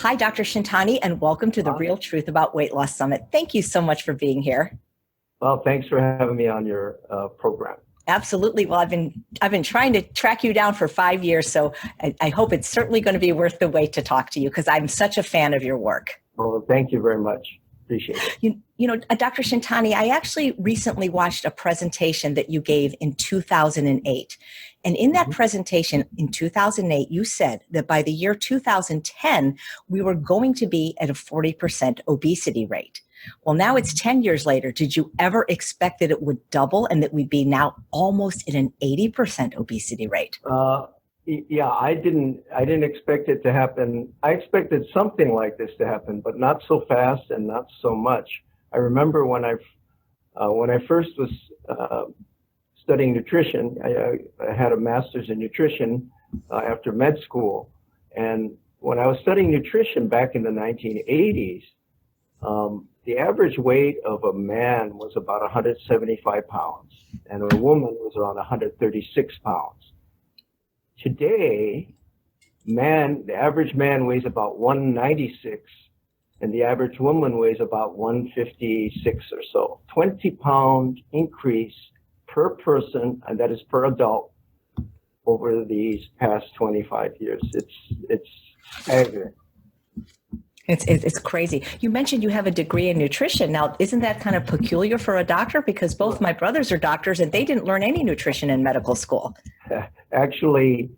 Hi, Dr. Shintani, and welcome to the Hi. Real Truth About Weight Loss Summit. Thank you so much for being here. Well, thanks for having me on your program. Absolutely. Well, I've been trying to track you down for 5 years, so I hope it's certainly going to be worth the wait to talk to you because I'm such a fan of your work. Well, thank you very much. Appreciate it. Dr. Shintani, I actually recently watched a presentation that you gave in 2008. And in that presentation in 2008, you said that by the year 2010, we were going to be at a 40% obesity rate. Well, now it's 10 years later. Did you ever expect that it would double and that we'd be now almost at an 80% obesity rate? Yeah, I didn't expect it to happen. I expected something like this to happen, but not so fast and not so much. I remember when I first was studying nutrition, I had a master's in nutrition after med school. And when I was studying nutrition back in the 1980s, the average weight of a man was about 175 pounds, and a woman was around 136 pounds. Today, the average man weighs about 196, and the average woman weighs about 156 or so. 20-pound increase per person, and that is per adult, over these past 25 years. It's staggering. It's crazy. You mentioned you have a degree in nutrition. Now, isn't that kind of peculiar for a doctor? Because both my brothers are doctors and they didn't learn any nutrition in medical school. Actually,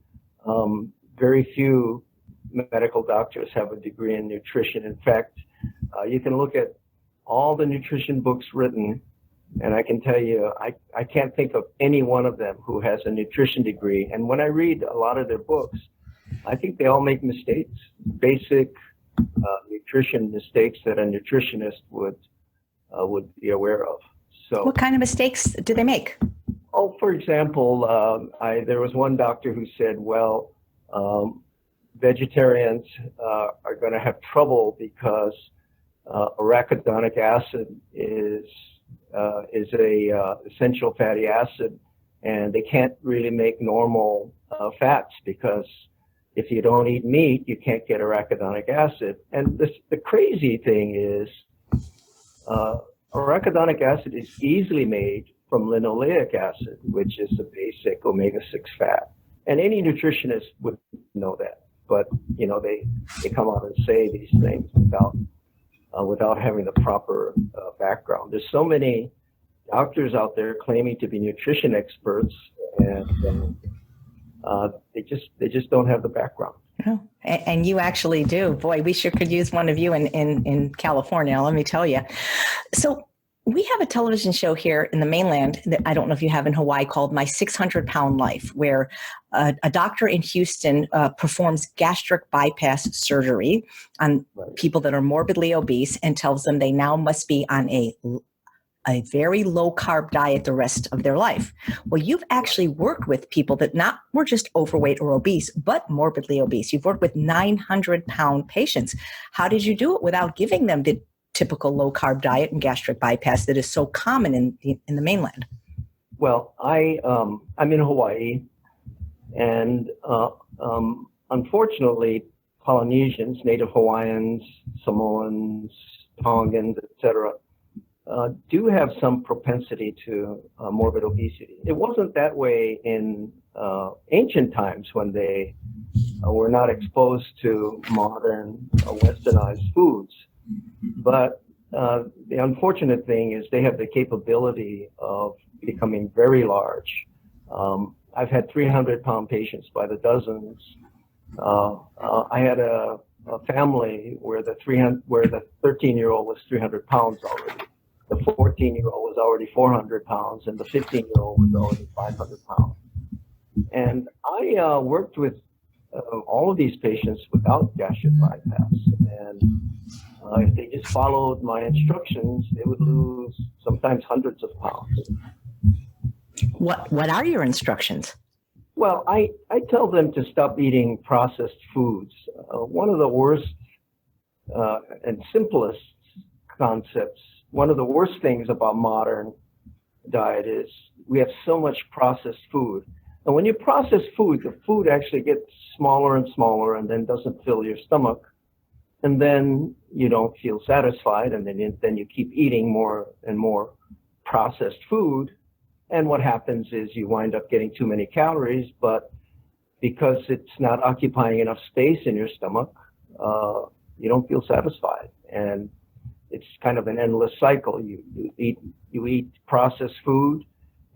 very few medical doctors have a degree in nutrition. In fact, you can look at all the nutrition books written, and I can tell you, I can't think of any one of them who has a nutrition degree. And when I read a lot of their books, I think they all make mistakes, basic nutrition mistakes that a nutritionist would be aware of. So, what kind of mistakes do they make? Oh, for example, there was one doctor who said, well, vegetarians are going to have trouble because arachidonic acid is a essential fatty acid, and they can't really make normal fats because if you don't eat meat, you can't get arachidonic acid. And the crazy thing is, arachidonic acid is easily made from linoleic acid, which is a basic omega-6 fat. And any nutritionist would know that. But, they come out and say these things without having the proper background. There's so many doctors out there claiming to be nutrition experts, and they just don't have the background. Oh, and you actually do. Boy, we sure could use one of you in California, let me tell you. So we have a television show here in the mainland that I don't know if you have in Hawaii called My 600-Pound Life, where a doctor in Houston performs gastric bypass surgery on people that are morbidly obese and tells them they now must be on a very low carb diet the rest of their life. Well, you've actually worked with people that not were just overweight or obese, but morbidly obese. You've worked with 900-pound patients. How did you do it without giving them the typical low carb diet and gastric bypass that is so common in the mainland? Well, I'm in Hawaii, and unfortunately, Polynesians, Native Hawaiians, Samoans, Tongans, etc., do have some propensity to morbid obesity. It wasn't that way in ancient times when they were not exposed to modern westernized foods. But the unfortunate thing is they have the capability of becoming very large. I've had 300-pound patients by the dozens. I had a family where the 13-year-old was 300 pounds already. The 14-year-old was already 400 pounds, and the 15-year-old was already 500 pounds. And I worked with all of these patients without gastric bypass. And if they just followed my instructions, they would lose sometimes hundreds of pounds. What are your instructions? Well, I tell them to stop eating processed foods. One of the worst and simplest concepts, one of the worst things about modern diet is we have so much processed food. And when you process food, the food actually gets smaller and smaller and then doesn't fill your stomach. and then you don't feel satisfied, and then you keep eating more and more processed food. And what happens is you wind up getting too many calories, but because it's not occupying enough space in your stomach, you don't feel satisfied. And it's kind of an endless cycle. You eat processed food,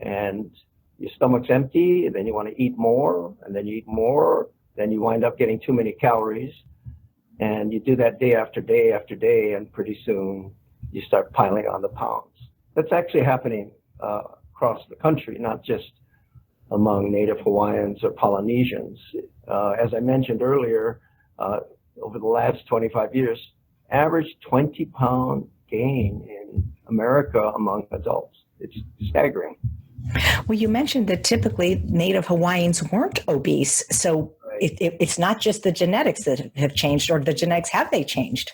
and your stomach's empty, and then you want to eat more, and then you eat more, then you wind up getting too many calories. And you do that day after day after day, and pretty soon you start piling on the pounds. That's actually happening across the country, not just among Native Hawaiians or Polynesians. As I mentioned earlier, over the last 25 years, average 20-pound gain in America among adults. It's staggering. Well, you mentioned that typically Native Hawaiians weren't obese. So it's not just the genetics that have changed, or the genetics, have they changed?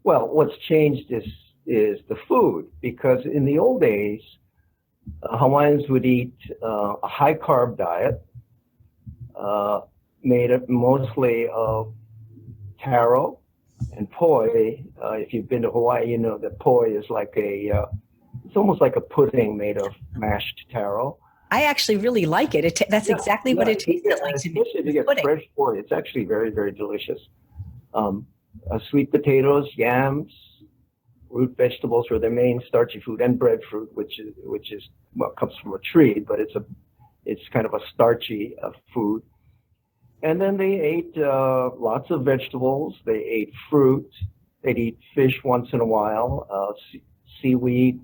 Well, what's changed is the food, because in the old days, Hawaiians would eat a high-carb diet made up mostly of taro and poi. If you've been to Hawaii, you know that poi is like it's almost like a pudding made of mashed taro. I actually really like it. That's exactly what it tastes like to me. Especially if you get fresh poi, it's actually very, very delicious. Sweet potatoes, yams, root vegetables are their main starchy food, and breadfruit, which is well, comes from a tree, but it's kind of a starchy food. And then they ate lots of vegetables. They ate fruit. They'd eat fish once in a while. Seaweed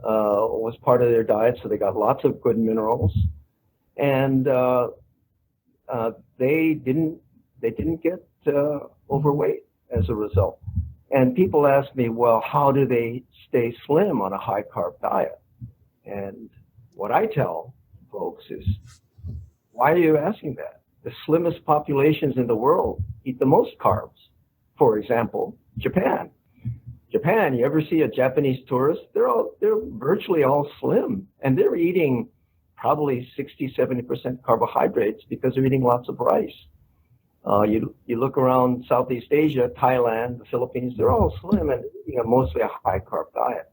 was part of their diet, so they got lots of good minerals. And they didn't get overweight as a result. And people ask me, well, how do they stay slim on a high-carb diet? And what I tell folks is, why are you asking that? The slimmest populations in the world eat the most carbs. For example, Japan. You ever see a Japanese tourist? They're virtually all slim, and they're eating probably 60-70% carbohydrates because they're eating lots of rice. You look around Southeast Asia, Thailand, the Philippines, they're all slim and mostly a high-carb diet.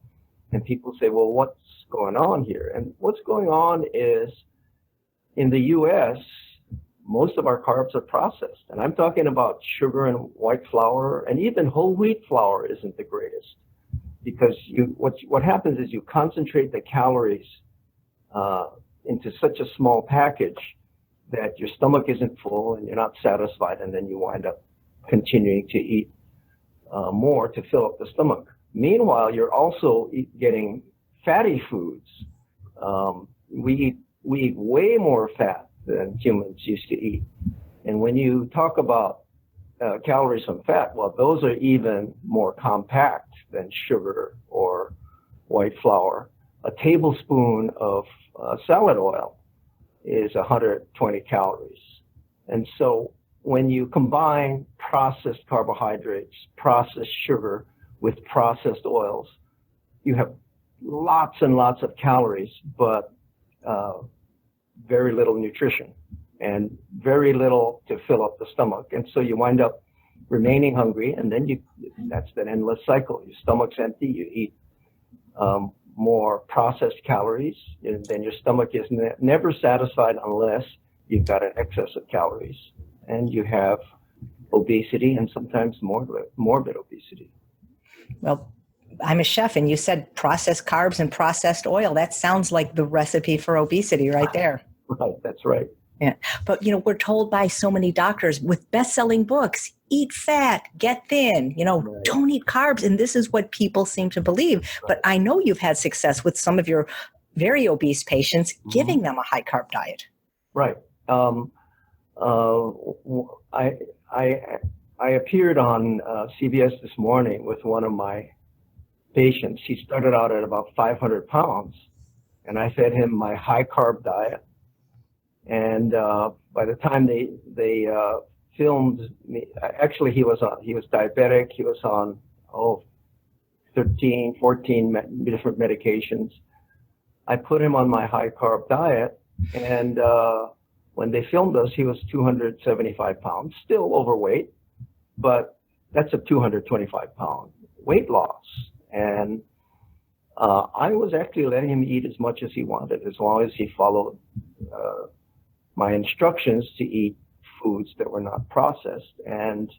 And people say, well, what's going on here? And what's going on is, in the U.S., most of our carbs are processed. And I'm talking about sugar and white flour, and even whole wheat flour isn't the greatest. Because what happens is you concentrate the calories into such a small package that your stomach isn't full and you're not satisfied, and then you wind up continuing to eat more to fill up the stomach. Meanwhile, you're also getting fatty foods. We eat way more fat than humans used to eat. And when you talk about calories from fat, well, those are even more compact than sugar or white flour. A tablespoon of salad oil is 120 calories. And so when you combine processed carbohydrates, processed sugar with processed oils, you have lots and lots of calories, but very little nutrition and very little to fill up the stomach. And so you wind up remaining hungry, and then that's that endless cycle. Your stomach's empty, you eat more processed calories, and then your stomach is never satisfied unless you've got an excess of calories, and you have obesity and sometimes morbid obesity. Well, I'm a chef, and you said processed carbs and processed oil. That sounds like the recipe for obesity right there. Right, that's right. Yeah. But, we're told by so many doctors with best-selling books, eat fat, get thin, Right. Don't eat carbs. And this is what people seem to believe. Right. But I know you've had success with some of your very obese patients, giving them a high-carb diet. Right. I appeared on CBS this morning with one of my patients. He started out at about 500 pounds, and I fed him my high-carb diet. And by the time they filmed me, actually he was diabetic. He was on 13, 14 different medications. I put him on my high-carb diet, and when they filmed us, he was 275 pounds, still overweight, but that's a 225-pound weight loss. And I was actually letting him eat as much as he wanted, as long as he followed my instructions to eat foods that were not processed. And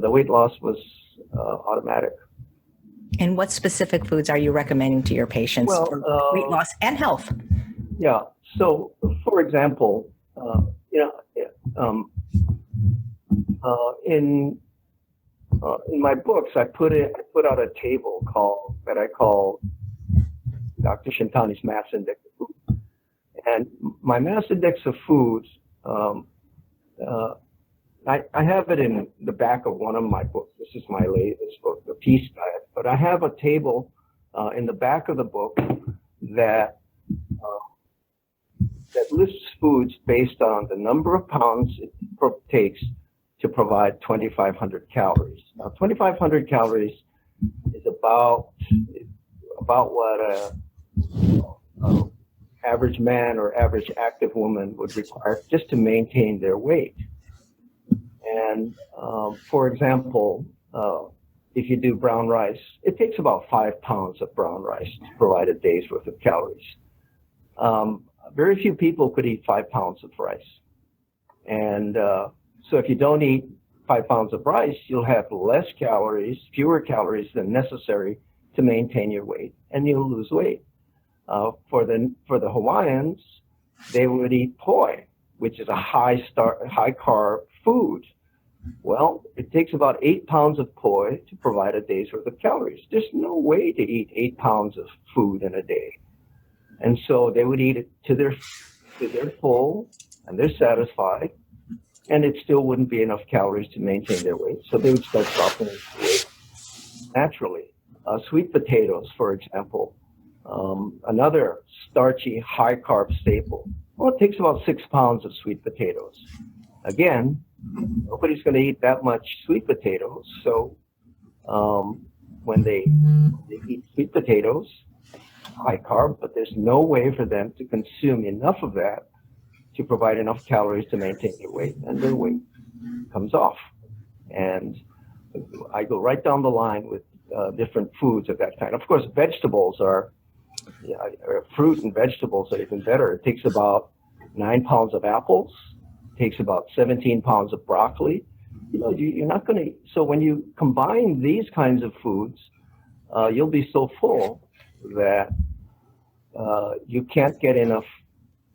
the weight loss was automatic. And what specific foods are you recommending to your patients for weight loss and health? Yeah. So, for example, in my books, I put out a table that I call Dr. Shintani's Mass Index of Food. And my Mass Index of Foods, I have it in the back of one of my books. This is my latest book, The Peace Diet. But I have a table in the back of the book that lists foods based on the number of pounds it takes to provide 2,500 calories. Now, 2,500 calories is about what a average man or average active woman would require just to maintain their weight. And for example, if you do brown rice, it takes about 5 pounds of brown rice to provide a day's worth of calories. Very few people could eat 5 pounds of rice. And so if you don't eat 5 pounds of rice, you'll have less calories, fewer calories than necessary to maintain your weight, and you'll lose weight. For the Hawaiians, they would eat poi, which is a high carb food. Well, it takes about 8 pounds of poi to provide a day's worth of calories. There's no way to eat 8 pounds of food in a day. And so they would eat it to their full, and they're satisfied, and it still wouldn't be enough calories to maintain their weight. So they would start dropping weight naturally. Sweet potatoes, for example, another starchy, high-carb staple. Well, it takes about 6 pounds of sweet potatoes. Again, nobody's going to eat that much sweet potatoes. So when they eat sweet potatoes, high carb, but there's no way for them to consume enough of that to provide enough calories to maintain their weight, and their weight comes off. And I go right down the line with different foods of that kind. Of course, vegetables fruit and vegetables are even better. It takes about 9 pounds of apples. It takes about 17 pounds of broccoli. You're not going to. So when you combine these kinds of foods, you'll be so full that you can't get enough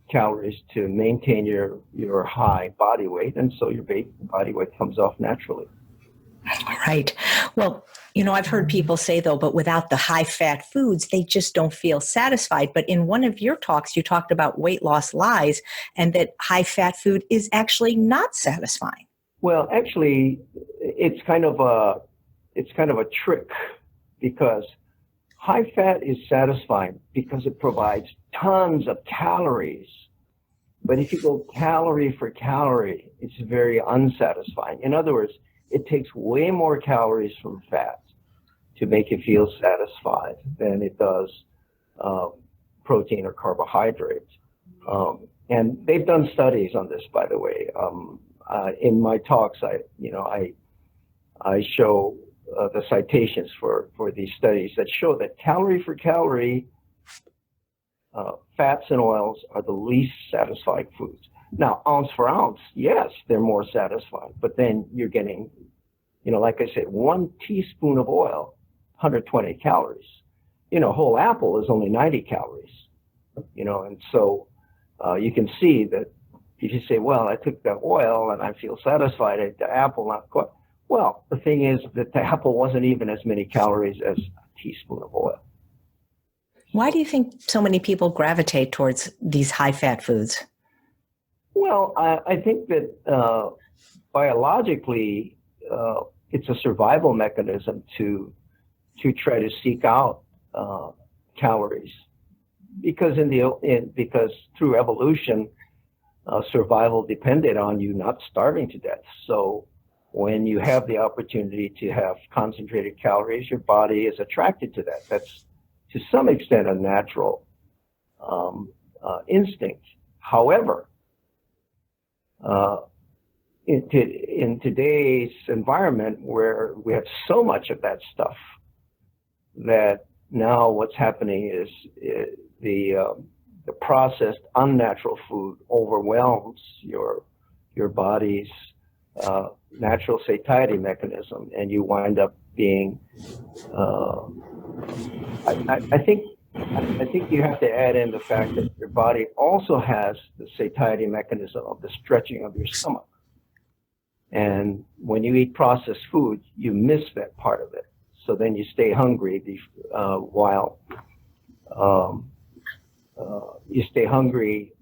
calories to maintain your high body weight, and so your body weight comes off naturally. Right. Well, I've heard people say, though, but without the high-fat foods, they just don't feel satisfied. But in one of your talks, you talked about weight loss lies and that high-fat food is actually not satisfying. Well, actually, it's kind of a trick, because high fat is satisfying because it provides tons of calories. But if you go calorie for calorie, it's very unsatisfying. In other words, it takes way more calories from fat to make you feel satisfied than it does protein or carbohydrate. And they've done studies on this, by the way. In my talks, I show the citations for these studies that show that calorie for calorie, fats and oils are the least satisfying foods. Now, ounce for ounce, yes, they're more satisfying, but then you're getting, like I said, 1 teaspoon of oil, 120 calories. A whole apple is only 90 calories, and so you can see that if you say, well, I took the oil and I feel satisfied, the apple not quite. Well, the thing is that the apple wasn't even as many calories as a teaspoon of oil. Why do you think so many people gravitate towards these high-fat foods? Well, I think that biologically, it's a survival mechanism to try to seek out calories, because because through evolution, survival depended on you not starving to death. So when you have the opportunity to have concentrated calories, your body is attracted to that. That's to some extent a natural instinct. However, in today's environment where we have so much of that stuff, that now what's happening is the processed unnatural food overwhelms your body's natural satiety mechanism, and you wind up being. I think you have to add in the fact that your body also has the satiety mechanism of the stretching of your stomach, and when you eat processed food, you miss that part of it. So then you stay hungry while you stay hungry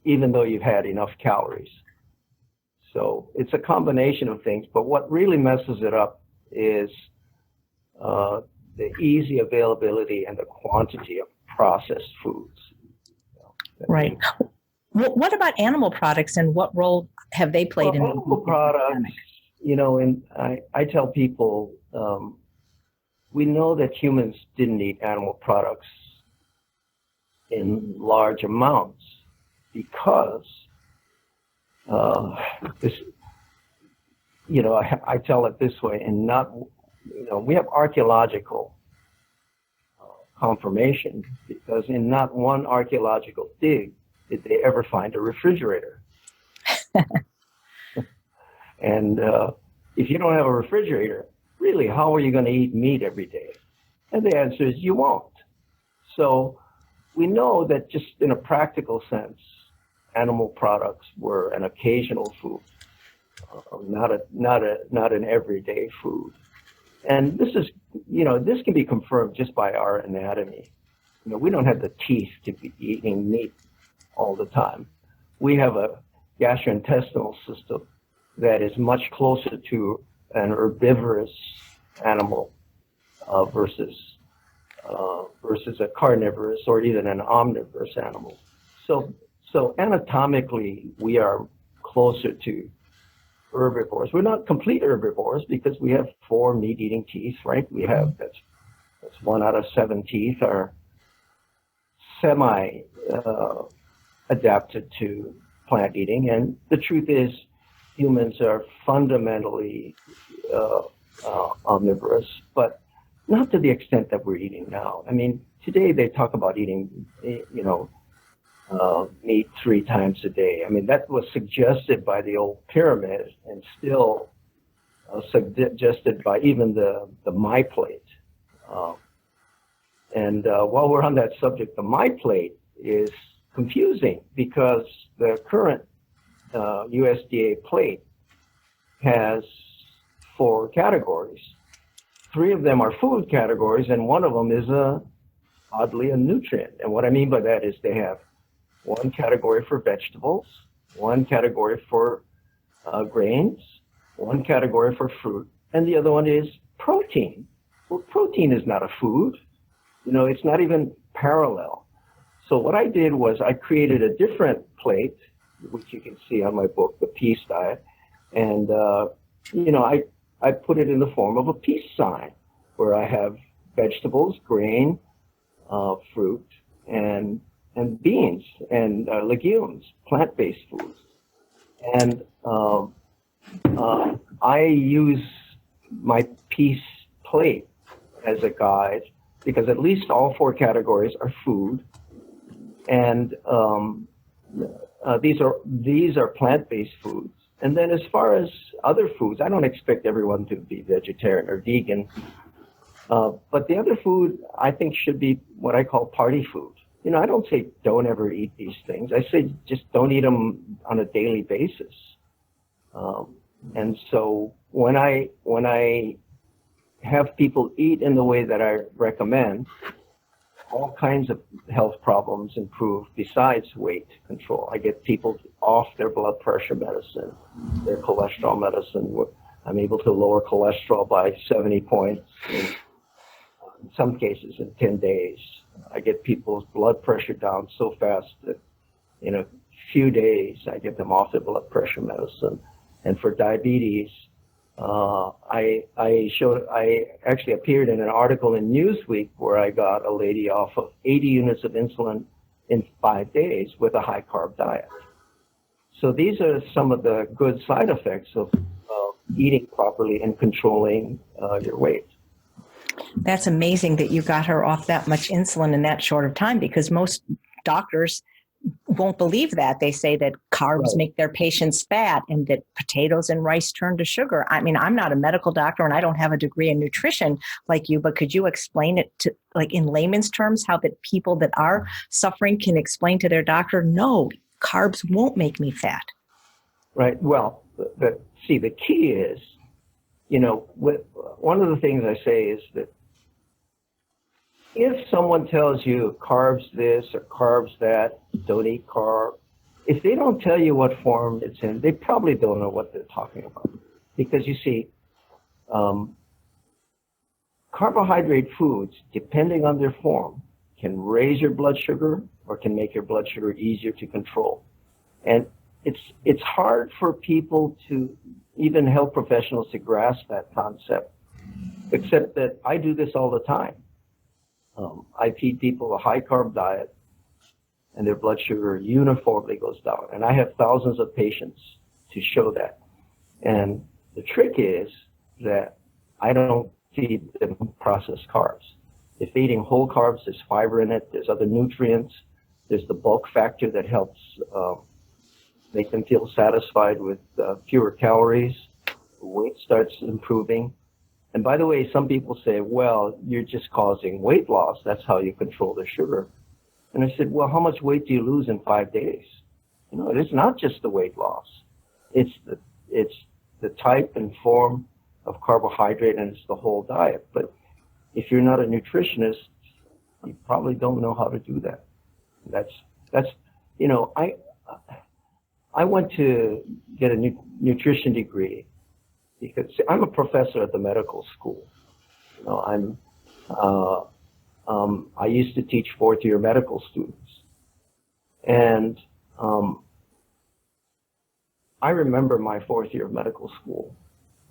even though you've had enough calories. So it's a combination of things, but what really messes it up is the easy availability and the quantity of processed foods. Right. What about animal products, and what role have they played in animal products? And I tell people, we know that humans didn't eat animal products in large amounts because I tell it this way, and not, we have archaeological confirmation, because in not one archaeological dig did they ever find a refrigerator. And if you don't have a refrigerator, really, how are you going to eat meat every day? And the answer is you won't. So we know that just in a practical sense, animal products were an occasional food, not an everyday food. And this is, this can be confirmed just by our anatomy. We don't have the teeth to be eating meat all the time. We have a gastrointestinal system that is much closer to an herbivorous animal versus a carnivorous or even an omnivorous animal. So anatomically, we are closer to herbivores. We're not complete herbivores because we have 4 meat-eating teeth, right? We have that's 1 out of 7 teeth are semi adapted to plant eating, and the truth is, humans are fundamentally omnivorous, but not to the extent that we're eating now. I mean, today they talk about eating, meat 3 times a day. I mean, that was suggested by the old pyramid, and still suggested by even the MyPlate. And while we're on that subject, the MyPlate is confusing because the current USDA plate has 4 categories. 3 of them are food categories, and 1 of them is oddly a nutrient. And what I mean by that is they have 1 category for vegetables, 1 category for grains, 1 category for fruit, and the other one is protein. Well, protein is not a food. It's not even parallel. So what I did was I created a different plate, which you can see on my book, The Peace Diet, and I put it in the form of a peace sign, where I have vegetables, grain, fruit, and beans and legumes, plant-based foods. And I use my peace plate as a guide because at least all 4 categories are food, and these are plant-based foods. And then as far as other foods, I don't expect everyone to be vegetarian or vegan, but the other food I think should be what I call party food. I don't say don't ever eat these things. I say just don't eat them on a daily basis. And so when I have people eat in the way that I recommend, all kinds of health problems improve besides weight control. I get people off their blood pressure medicine, their cholesterol medicine. I'm able to lower cholesterol by 70 points in some cases in 10 days. I get people's blood pressure down so fast that in a few days I get them off their blood pressure medicine. And for diabetes, I actually appeared in an article in Newsweek where I got a lady off of 80 units of insulin in 5 days with a high carb diet. So these are some of the good side effects of eating properly and controlling your weight. That's amazing that you got her off that much insulin in that short of time, because most doctors won't believe that. They say that carbs make their patients fat and that potatoes and rice turn to sugar. I mean, I'm not a medical doctor and I don't have a degree in nutrition like you, but could you explain it to, like, in layman's terms, how that people that are suffering can explain to their doctor, no, carbs won't make me fat? Right. Well, the key is, one of the things I say is that if someone tells you carbs this or carbs that, don't eat carb, if they don't tell you what form it's in, they probably don't know what they're talking about. Because you see, carbohydrate foods, depending on their form, can raise your blood sugar or can make your blood sugar easier to control. And it's hard for people to, even health professionals, to grasp that concept, except that I do this all the time. I feed people a high carb diet and their blood sugar uniformly goes down. And I have thousands of patients to show that. And the trick is that I don't feed them processed carbs. If they're eating whole carbs, there's fiber in it, there's other nutrients, there's the bulk factor that helps make them feel satisfied with fewer calories, weight starts improving. And by the way, some people say, well, you're just causing weight loss. That's how you control the sugar. And I said, well, how much weight do you lose in 5 days? It's not just the weight loss. It's the type and form of carbohydrate, and it's the whole diet. But if you're not a nutritionist, you probably don't know how to do that. I went to get a nutrition degree because I'm a professor at the medical school. I used to teach fourth-year medical students. And I remember my fourth year of medical school,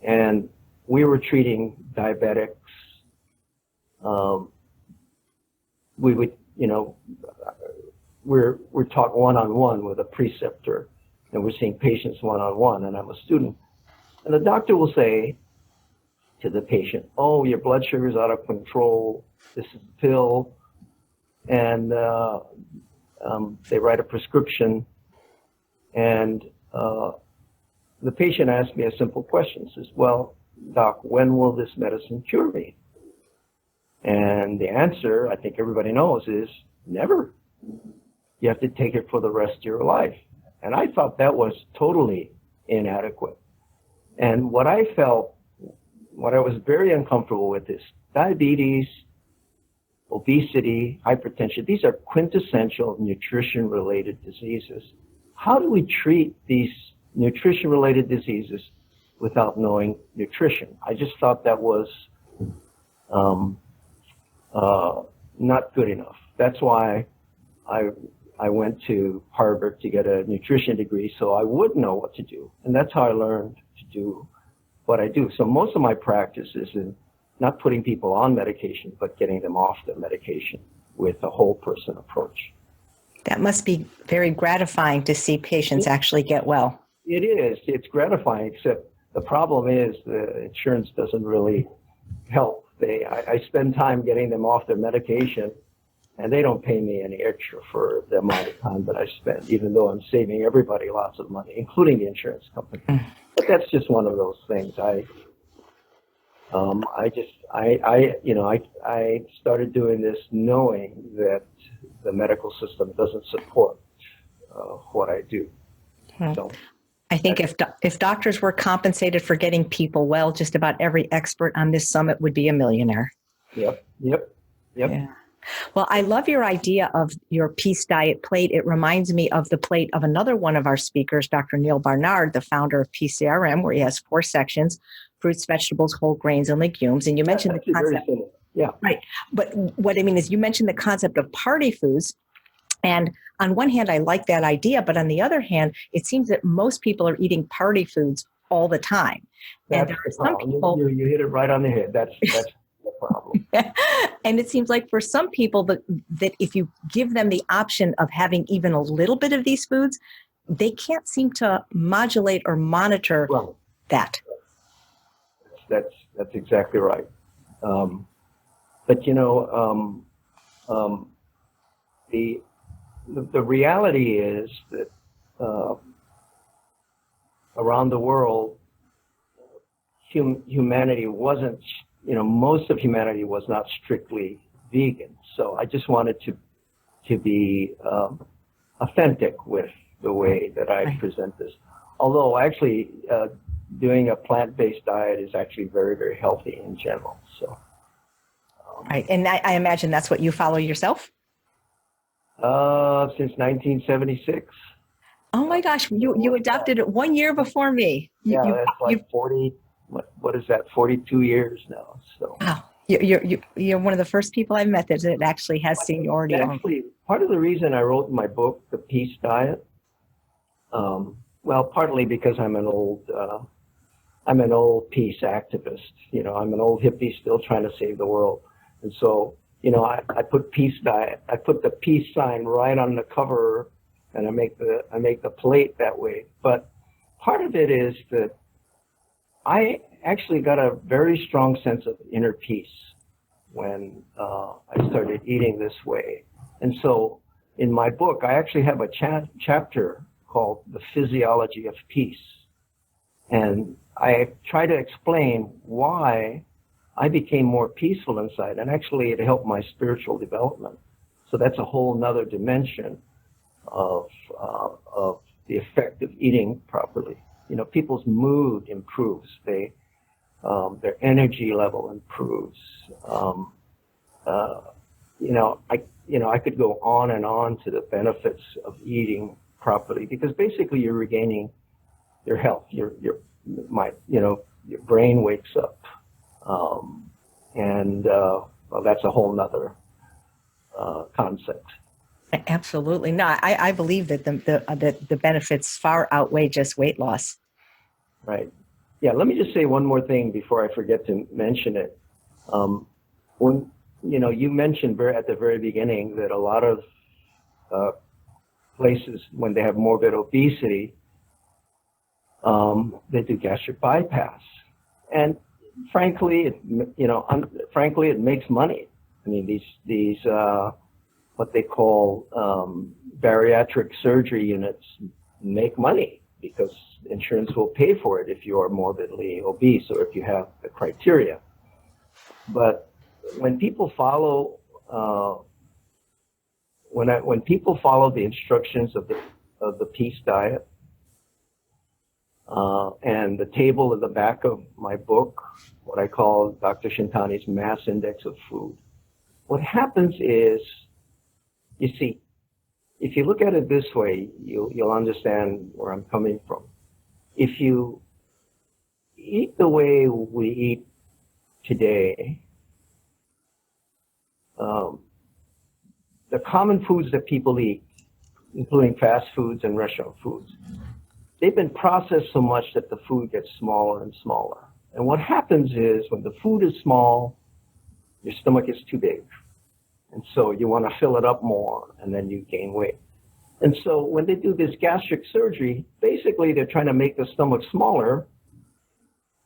and we were treating diabetics. We would, we're taught one-on-one with a preceptor, and we're seeing patients one-on-one, and I'm a student. And the doctor will say to the patient, oh, your blood sugar is out of control. This is a pill. And they write a prescription. And the patient asked me a simple question. Says, well, doc, when will this medicine cure me? And the answer, I think everybody knows, is never. You have to take it for the rest of your life. And I thought that was totally inadequate. And what I was very uncomfortable with is diabetes, obesity, hypertension. These are quintessential nutrition-related diseases. How do we treat these nutrition-related diseases without knowing nutrition? I just thought that was not good enough. That's why I went to Harvard to get a nutrition degree, so I would know what to do. And that's how I learned to do what I do. So most of my practice is in not putting people on medication, but getting them off the medication with a whole person approach. That must be very gratifying to see patients actually get well. It is. It's gratifying, except the problem is the insurance doesn't really help. I spend time getting them off their medication, and they don't pay me any extra for the amount of time that I spend, even though I'm saving everybody lots of money, including the insurance company. But that's just one of those things. I started doing this knowing that the medical system doesn't support what I do. So I think if doctors were compensated for getting people well, just about every expert on this summit would be a millionaire. Yep. Yeah. Well, I love your idea of your Peace Diet plate. It reminds me of the plate of another one of our speakers, Dr. Neil Barnard, the founder of PCRM, where he has 4 sections: fruits, vegetables, whole grains, and legumes. And you mentioned the concept. Yeah. Right. But what I mean is you mentioned the concept of party foods. And on one hand, I like that idea. But on the other hand, it seems that most people are eating party foods all the time. That's and there the are some problem. people. You hit it right on the head. That's the problem. And it seems like for some people that if you give them the option of having even a little bit of these foods, they can't seem to modulate or monitor Well, that. that's exactly right. But the reality is that around the world, humanity wasn't, most of humanity was not strictly vegan. So I just wanted to be authentic with the way that I present this. Although actually doing a plant-based diet is actually very, very healthy in general. So. Right. And I imagine that's what you follow yourself? Since 1976. Oh my gosh, you adopted it 1 year before me. Yeah, that's like 40, what is that, 42 years now. So. Wow. You're one of the first people I've met that actually has seniority. Actually, part of the reason I wrote my book, The Peace Diet, well, partly because I'm an old peace activist. I'm an old hippie still trying to save the world. And so, I put peace diet. I put the peace sign right on the cover, and I make the plate that way. But part of it is that I actually got a very strong sense of inner peace when I started eating this way. And so, in my book, I actually have a chapter called The Physiology of Peace, and I try to explain why I became more peaceful inside, and actually it helped my spiritual development. So that's a whole nother dimension of the effect of eating properly. People's mood improves. Their energy level improves. I could go on and on to the benefits of eating properly, because basically you're regaining your health. Your brain wakes up. Well, that's a whole nother concept. Absolutely. No, I believe that the benefits far outweigh just weight loss. Right. Yeah. Let me just say one more thing before I forget to mention it. When you mentioned at the very beginning that a lot of places, when they have morbid obesity, they do gastric bypass, and frankly, it makes money. I mean, these what they call bariatric surgery units make money because insurance will pay for it if you are morbidly obese or if you have the criteria. But when people follow when people follow the instructions of the Peace Diet, and the table at the back of my book, what I call Dr. Shintani's Mass Index of Food, what happens is, you see, if you look at it this way, you'll understand where I'm coming from. If you eat the way we eat today, the common foods that people eat, including fast foods and restaurant foods, they've been processed so much that the food gets smaller and smaller. And what happens is when the food is small, your stomach is too big. And so you want to fill it up more, and then you gain weight. And so when they do this gastric surgery, basically they're trying to make the stomach smaller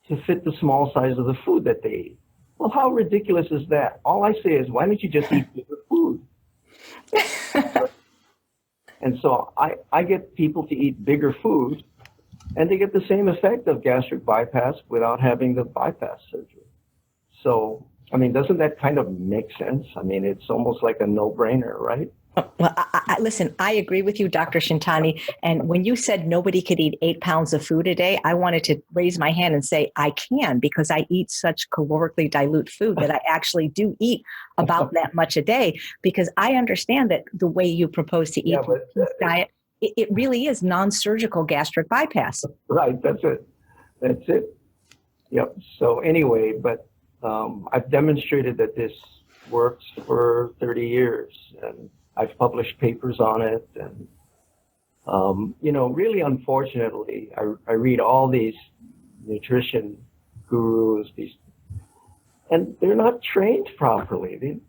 to fit the small size of the food that they eat. Well, how ridiculous is that? All I say is, why don't you just eat bigger food? And so I get people to eat bigger food, and they get the same effect of gastric bypass without having the bypass surgery. So, I mean, doesn't that kind of make sense? I mean, it's almost like a no-brainer, right? Well, listen, I agree with you, Dr. Shintani. And when you said nobody could eat 8 pounds of food a day, I wanted to raise my hand and say I can, because I eat such calorically dilute food that I actually do eat about that much a day, because I understand that the way you propose to eat this diet, it really is non-surgical gastric bypass. Right. That's it. Yep. So anyway, but I've demonstrated that this works for 30 years, and I've published papers on it. And, really, unfortunately, I read all these nutrition gurus, and they're not trained properly.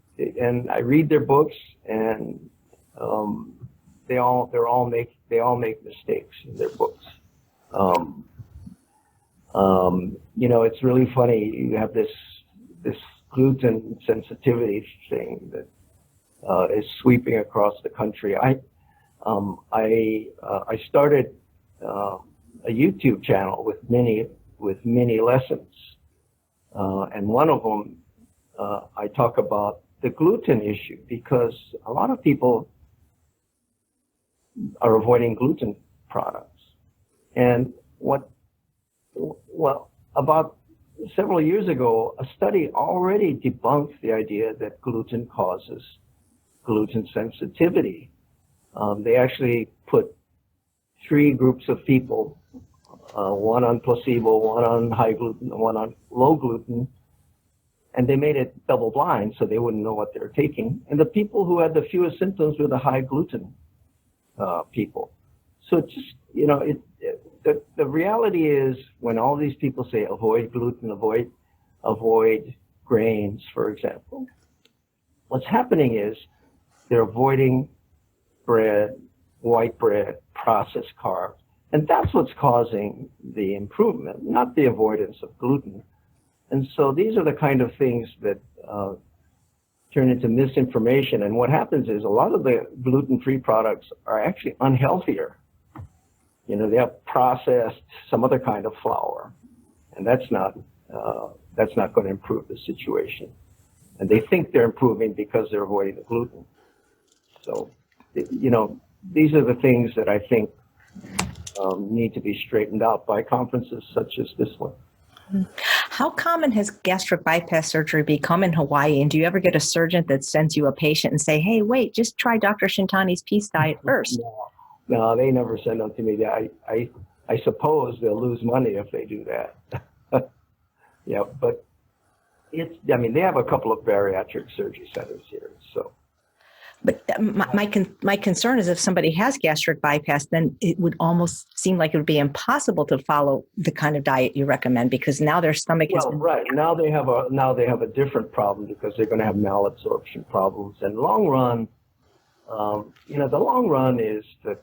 And I read their books, and they all make mistakes in their books. It's really funny. You have this gluten sensitivity thing that is sweeping across the country. I started a YouTube channel with many lessons, and one of them I talk about the gluten issue, because a lot of people are avoiding gluten products. And about several years ago, a study already debunked the idea that gluten causes gluten sensitivity. They actually put 3 groups of people, one on placebo, one on high gluten, one on low gluten, and they made it double blind so they wouldn't know what they were taking. And the people who had the fewest symptoms were the high gluten people. So it's just, the reality is, when all these people say avoid gluten, avoid grains, for example, what's happening is they're avoiding bread, white bread, processed carbs, and that's what's causing the improvement, not the avoidance of gluten. And so these are the kind of things that turn into misinformation. And what happens is a lot of the gluten-free products are actually unhealthier. They have processed some other kind of flour, and that's not going to improve the situation. And they think they're improving because they're avoiding the gluten. So, these are the things that I think need to be straightened out by conferences such as this one. How common has gastric bypass surgery become in Hawaii? And do you ever get a surgeon that sends you a patient and say, hey, wait, just try Dr. Shintani's Peace Diet first? No, they never send them to me. I suppose they'll lose money if they do that. Yeah, but they have a couple of bariatric surgery centers here, so. But my concern is, if somebody has gastric bypass, then it would almost seem like it would be impossible to follow the kind of diet you recommend, because now their stomach is. Well, right. Now they have a different problem, because they're going to have malabsorption problems. And long run, the long run is that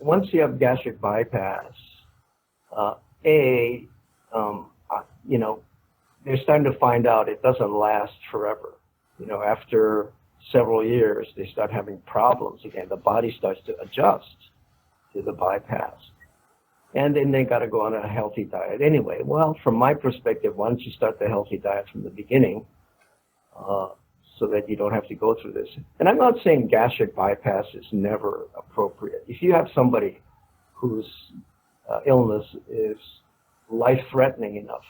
once you have gastric bypass, they're starting to find out it doesn't last forever. After several years, they start having problems again. The body starts to adjust to the bypass. And then they got to go on a healthy diet anyway. Well, from my perspective, why don't you start the healthy diet from the beginning, so that you don't have to go through this. And I'm not saying gastric bypass is never appropriate. If you have somebody whose illness is life-threatening enough,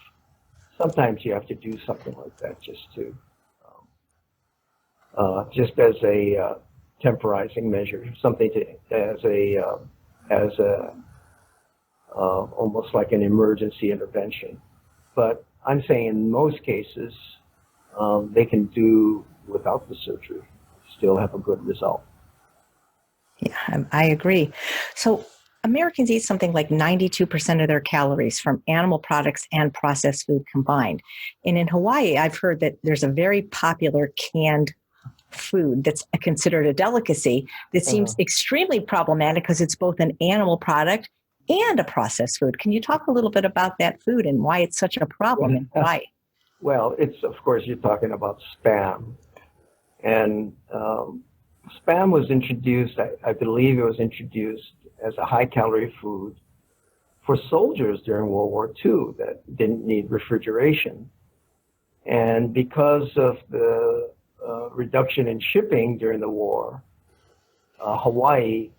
sometimes you have to do something like that just as a temporizing measure, something as almost like an emergency intervention. But I'm saying in most cases, they can do without the surgery, still have a good result. Yeah, I agree. So Americans eat something like 92% of their calories from animal products and processed food combined. And in Hawaii, I've heard that there's a very popular canned food that's considered a delicacy that seems extremely problematic, because it's both an animal product and a processed food. Can you talk a little bit about that food and why it's such a problem in Hawaii? Well, of course, you're talking about Spam. And Spam was introduced, I believe it was introduced as a high-calorie food for soldiers during World War II that didn't need refrigeration. And because of the reduction in shipping during the war, Hawaii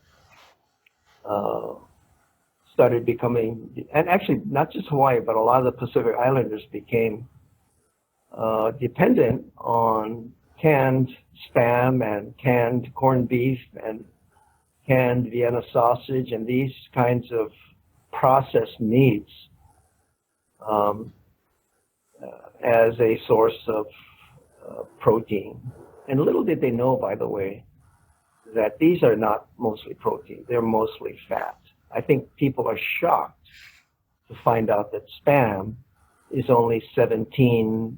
started becoming, and actually not just Hawaii, but a lot of the Pacific Islanders became dependent on canned Spam and canned corned beef and canned Vienna sausage and these kinds of processed meats as a source of protein. And little did they know, by the way, that these are not mostly protein, they're mostly fat. I think people are shocked to find out that Spam is only 17%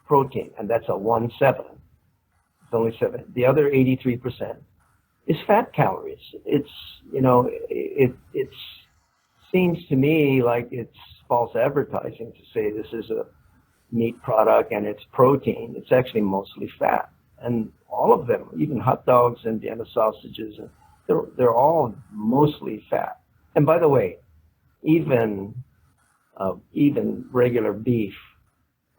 protein, and that's a 1/7. It's only 7. The other 83% is fat calories. It's, you know, it seems to me like it's false advertising to say this is a meat product and it's protein. It's actually mostly fat. And all of them, even hot dogs and Vienna sausages, they're all mostly fat. And by the way, even regular beef,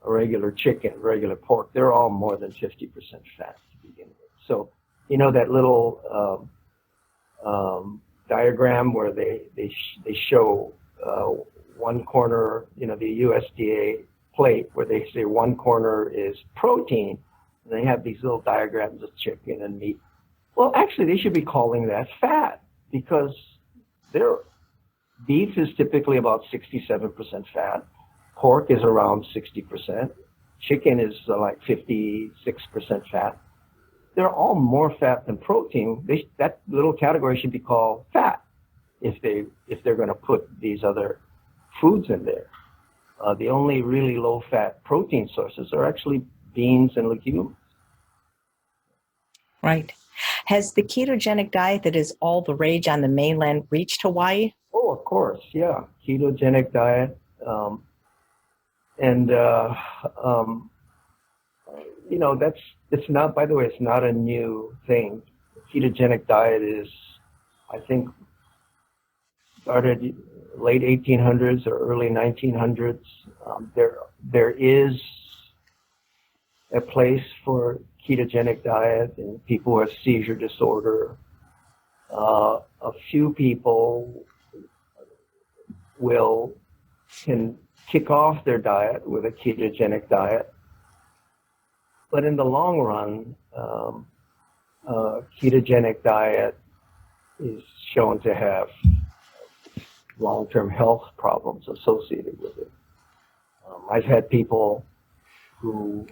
regular chicken, regular pork, they're all more than 50% fat to begin with. So, you know, that little diagram where they show one corner, you know, the USDA plate where they say one corner is protein, and they have these little diagrams of chicken and meat. Well, actually, they should be calling that fat, because beef is typically about 67% fat. Pork is around 60%. Chicken is like 56% fat. They're all more fat than protein. That little category should be called fat if they're going to put these other foods in there. The only really low-fat protein sources are actually beans and legumes. Right. Has the ketogenic diet that is all the rage on the mainland reached Hawaii? Oh, of course, yeah. Ketogenic diet. You know, it's not, by the way, it's not a new thing. The ketogenic diet is, I think, started late 1800s or early 1900s. There is a place for ketogenic diet in people who have seizure disorder. A few people can kick off their diet with a ketogenic diet. But in the long run, ketogenic diet is shown to have long-term health problems associated with it. I've had people who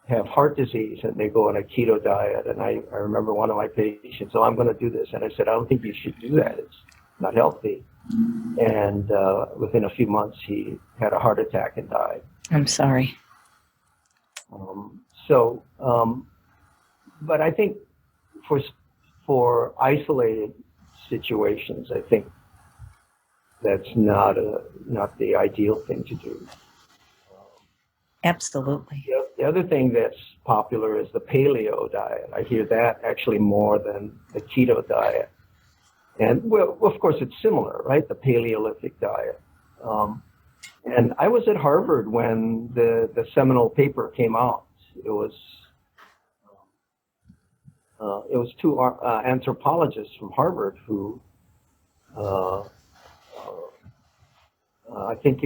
have heart disease and they go on a keto diet, and I remember one of my patients, I'm going to do this, and I said, I don't think you should do that. It's not healthy. And within a few months, he had a heart attack and died. I'm sorry. But I think for isolated situations, I think that's not the ideal thing to do. Absolutely. The other thing that's popular is the paleo diet. I hear that actually more than the keto diet. And well, of course, it's similar, right? The Paleolithic diet. And I was at Harvard when the seminal paper came out. It was two anthropologists from Harvard who I think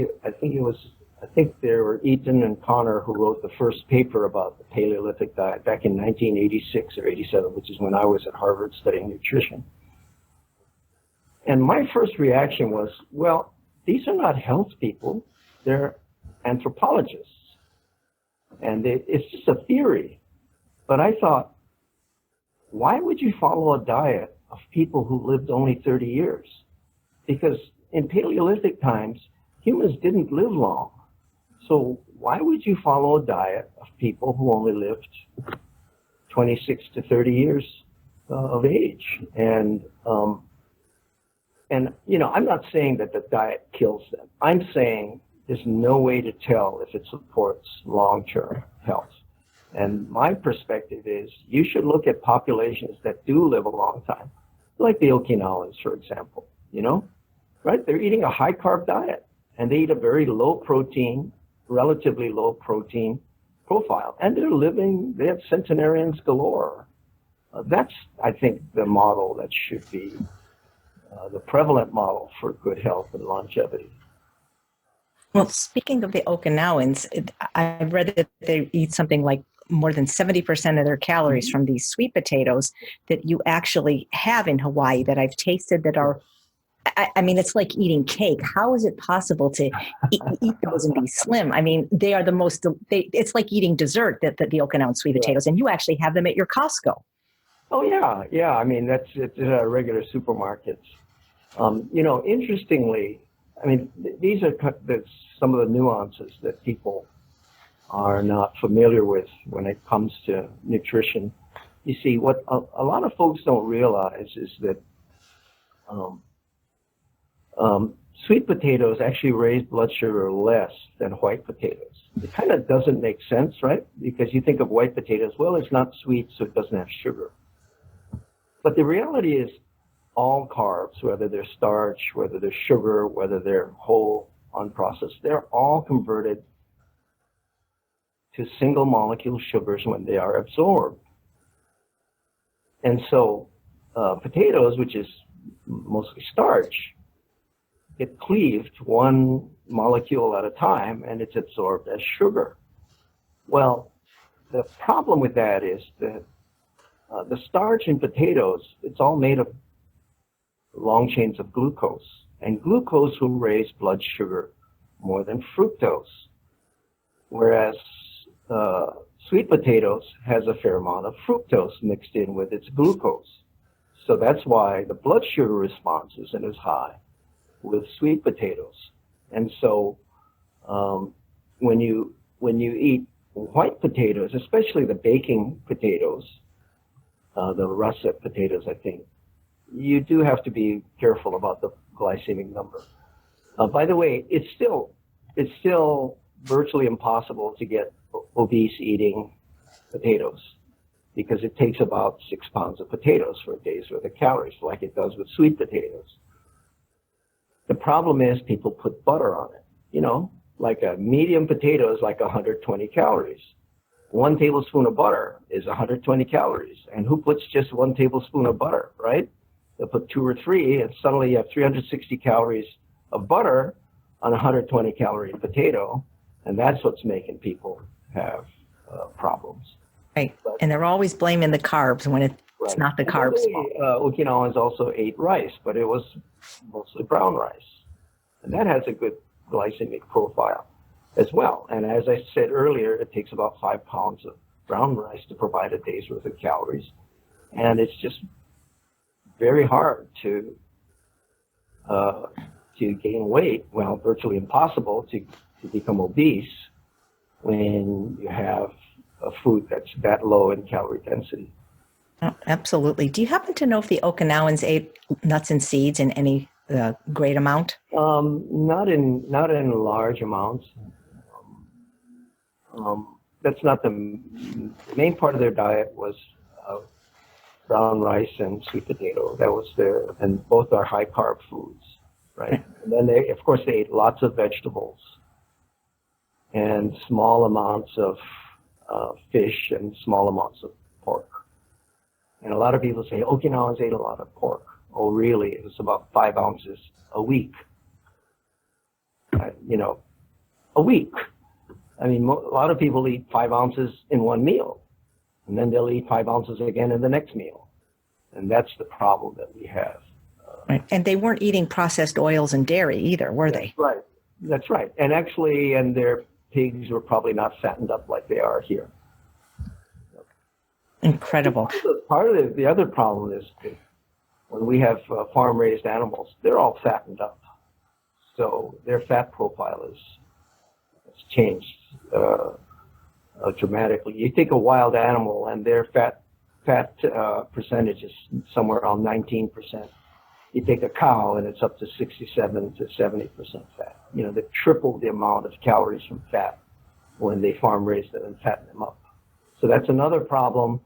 they were Eaton and Connor who wrote the first paper about the Paleolithic diet back in 1986 or 87, which is when I was at Harvard studying nutrition. And my first reaction was, well, these are not health people, they're anthropologists. And it's just a theory. But I thought, why would you follow a diet of people who lived only 30 years? Because in Paleolithic times, humans didn't live long. So why would you follow a diet of people who only lived 26 to 30 years of age? And you know, I'm not saying that the diet kills them. I'm saying there's no way to tell if it supports long-term health. And my perspective is you should look at populations that do live a long time, like the Okinawans, for example, you know, right? They're eating a high-carb diet, and they eat a very low-protein, relatively low-protein profile. And they have centenarians galore. That's, I think, the model that should be the prevalent model for good health and longevity. Well, speaking of the Okinawans, I've read that they eat something like more than 70% of their calories from these sweet potatoes that you actually have in Hawaii that I've tasted that are, I mean, it's like eating cake. How is it possible to eat those and be slim? I mean, they are the most, it's like eating dessert, the Okinawan sweet potatoes, and you actually have them at your Costco. Oh, yeah. Yeah. I mean, it's regular supermarkets. You know, interestingly, I mean, these are some of the nuances that people are not familiar with when it comes to nutrition. You see, what a lot of folks don't realize is that um, sweet potatoes actually raise blood sugar less than white potatoes. It kind of doesn't make sense, right? Because you think of white potatoes, well, it's not sweet, so it doesn't have sugar. But the reality is all carbs, whether they're starch, whether they're sugar, whether they're whole, unprocessed, they're all converted to single molecule sugars when they are absorbed. And so potatoes, which is mostly starch, get cleaved one molecule at a time and it's absorbed as sugar. Well, the problem with that is that the starch in potatoes, it's all made of long chains of glucose. And glucose will raise blood sugar more than fructose. Whereas sweet potatoes has a fair amount of fructose mixed in with its glucose. So that's why the blood sugar response isn't as high with sweet potatoes. And so when you eat white potatoes, especially the baking potatoes, the russet potatoes, I think, you do have to be careful about the glycemic number. By the way, it's still virtually impossible to get obese eating potatoes because it takes about 6 pounds of potatoes for a day's worth of calories, like it does with sweet potatoes. The problem is people put butter on it. You know, like a medium potato is like 120 calories. 1 tablespoon of butter is 120 calories. And who puts just 1 tablespoon of butter, right? They'll put 2 or 3, and suddenly you have 360 calories of butter on a 120 calorie potato. And that's what's making people have problems. Right. And they're always blaming the carbs when it's Right. not the carbs' fault. Okinawans also ate rice, but it was mostly brown rice. And that has a good glycemic profile as well. And as I said earlier, it takes about 5 pounds of brown rice to provide a day's worth of calories. And it's just very hard to gain weight, well, virtually impossible to become obese when you have a food that's that low in calorie density. Oh, absolutely. Do you happen to know if the Okinawans ate nuts and seeds in any great amount? Not in large amounts. That's not the main part of their diet was brown rice and sweet potato. That was and both are high carb foods, right? And then they ate lots of vegetables and small amounts of fish and small amounts of pork. And a lot of people say Okinawans ate a lot of pork. Oh, really? It was about 5 ounces a week. A week. I mean, a lot of people eat 5 ounces in one meal, and then they'll eat 5 ounces again in the next meal. And that's the problem that we have. Right. And they weren't eating processed oils and dairy either, were they? Right. That's right. And actually, their pigs were probably not fattened up like they are here. Incredible. Part of the other problem is that when we have farm-raised animals, they're all fattened up. So their fat profile has changed dramatically. You take a wild animal and their fat percentage is somewhere around 19%. You take a cow and it's up to 67 to 70% fat. You know, they triple the amount of calories from fat when they farm raise them and fatten them up. So that's another problem,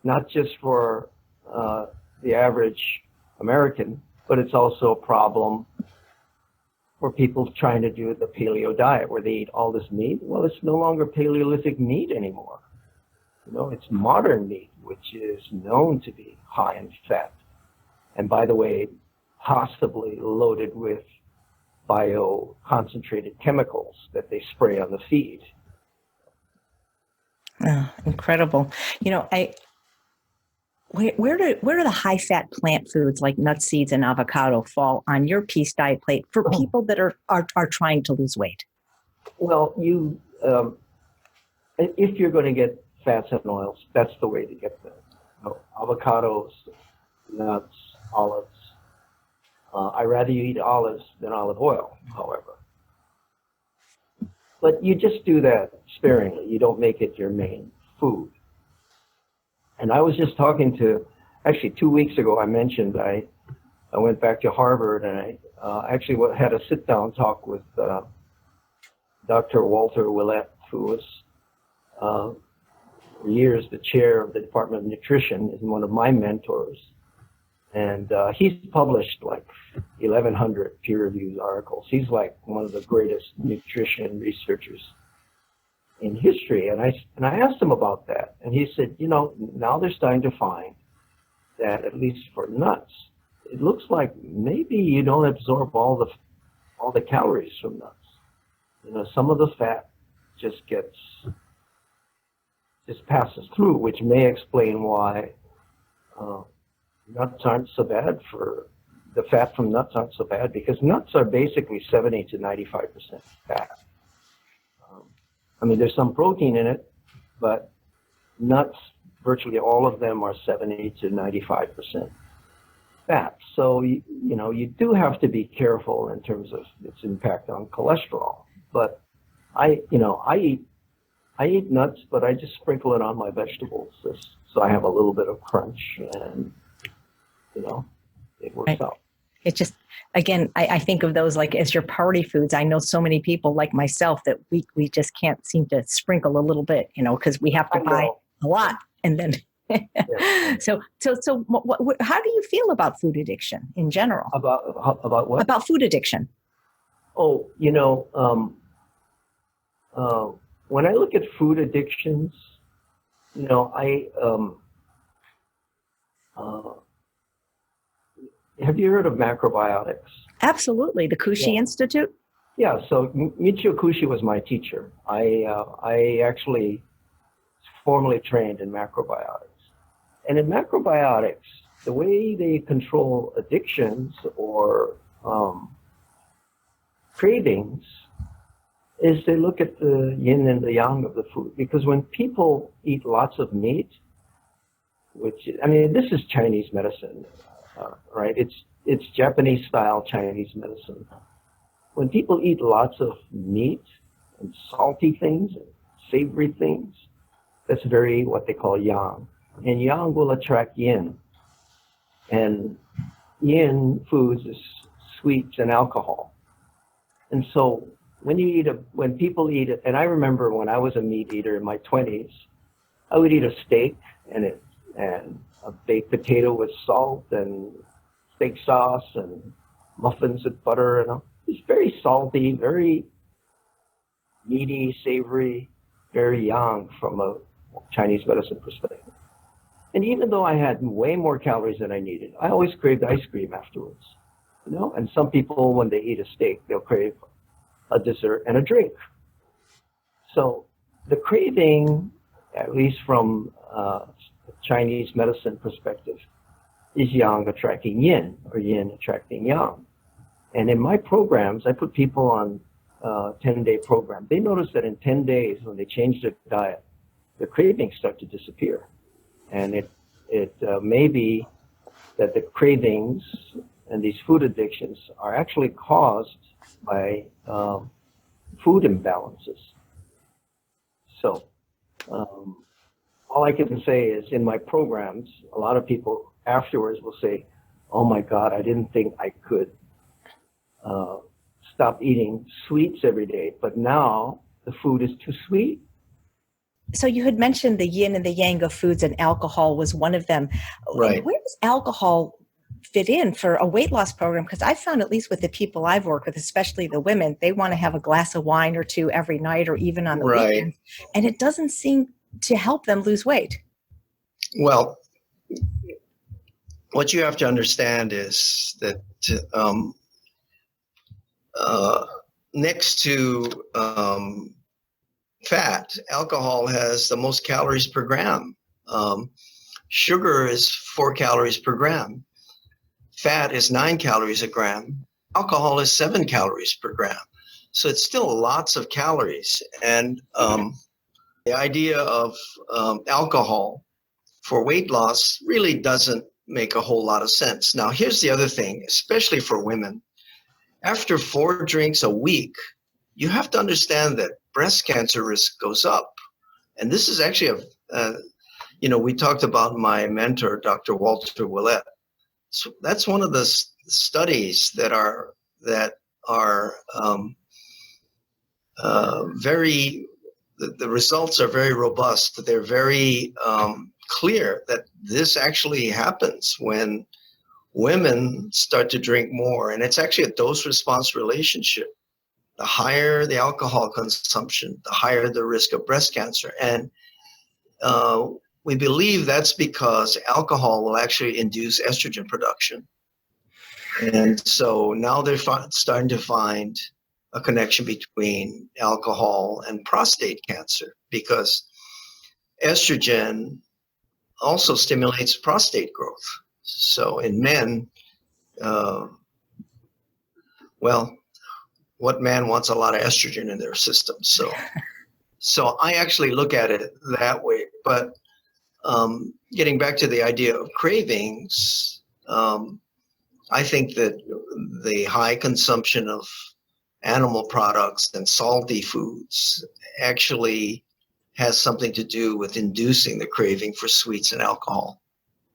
not just for the average American, but it's also a problem for people trying to do the paleo diet where they eat all this meat. Well, it's no longer Paleolithic meat anymore. You know, it's modern meat, which is known to be high in fat. And by the way, possibly loaded with bio-concentrated chemicals that they spray on the feed. Oh, incredible. You know, where do the high-fat plant foods like nuts, seeds, and avocado fall on your Peace diet plate for people that are trying to lose weight? Well, if you're going to get fats and oils, that's the way to get them. Avocados, nuts, olives. I'd rather you eat olives than olive oil, however. But you just do that sparingly. You don't make it your main food. And I was just talking to, actually 2 weeks ago, I mentioned I went back to Harvard and I actually had a sit-down talk with Dr. Walter Willett, who was for years the chair of the Department of Nutrition, is one of my mentors. And he's published like 1,100 peer-reviewed articles. He's like one of the greatest nutrition researchers in history. And I asked him about that. And he said, you know, now they're starting to find that, at least for nuts, it looks like maybe you don't absorb all the calories from nuts. You know, some of the fat just passes through, which may explain why nuts aren't so bad the fat from nuts aren't so bad, because nuts are basically 70 to 95% fat. I mean, there's some protein in it, but nuts, virtually all of them are 70 to 95% fat. So, you know, you do have to be careful in terms of its impact on cholesterol. But I eat nuts, but I just sprinkle it on my vegetables so I have a little bit of crunch, and, you know, it works out. It just, again, I think of those like as your party foods. I know so many people like myself that we just can't seem to sprinkle a little bit, you know, because we have to buy a lot. And then, Yeah. so how do you feel about food addiction in general? About what? About food addiction. Oh, you know, when I look at food addictions, you know, have you heard of macrobiotics? Absolutely. The Kushi Institute? Yeah, so Michio Kushi was my teacher. I actually formally trained in macrobiotics. And in macrobiotics, the way they control addictions or cravings is they look at the yin and the yang of the food. Because when people eat lots of meat, which, I mean, this is Chinese medicine, right? It's Japanese style Chinese medicine. When people eat lots of meat and salty things and savory things, that's very what they call yang. And yang will attract yin. And yin foods is sweets and alcohol. And so when people eat it, and I remember when I was a meat eater in my 20s, I would eat a steak and a baked potato with salt and steak sauce and muffins with butter, and it's very salty, very meaty, savory, very yang from a Chinese medicine perspective. And even though I had way more calories than I needed, I always craved ice cream afterwards, you know. And some people, when they eat a steak, they'll crave a dessert and a drink. So the craving, at least from Chinese medicine perspective, is yang attracting yin or yin attracting yang. And in my programs, I put people on a 10-day program. They notice that in 10 days, when they change their diet, the cravings start to disappear. And it may be that the cravings and these food addictions are actually caused by food imbalances. So all I can say is in my programs, a lot of people afterwards will say, oh my God, I didn't think I could stop eating sweets every day, but now the food is too sweet. So you had mentioned the yin and the yang of foods, and alcohol was one of them. Right. Where does alcohol fit in for a weight loss program? Because I found, at least with the people I've worked with, especially the women, they want to have a glass of wine or two every night or even on the weekends, and it doesn't seem to help them lose weight. Well, what you have to understand is that next to fat, alcohol has the most calories per gram. Sugar is 4 calories per gram. Fat is 9 calories a gram. Alcohol is 7 calories per gram. So it's still lots of calories. And the idea of alcohol for weight loss really doesn't make a whole lot of sense. Now, here's the other thing, especially for women. After 4 drinks a week, you have to understand that breast cancer risk goes up. And this is actually we talked about my mentor, Dr. Walter Willett. So that's one of the studies that are very, the results are very robust. They're very clear that this actually happens when women start to drink more. And it's actually a dose-response relationship. The higher the alcohol consumption, the higher the risk of breast cancer. And we believe that's because alcohol will actually induce estrogen production. And so now they're starting to find a connection between alcohol and prostate cancer, because estrogen also stimulates prostate growth. So in men, well, what man wants a lot of estrogen in their system? So I actually look at it that way. But getting back to the idea of cravings, I think that the high consumption of animal products and salty foods actually has something to do with inducing the craving for sweets and alcohol.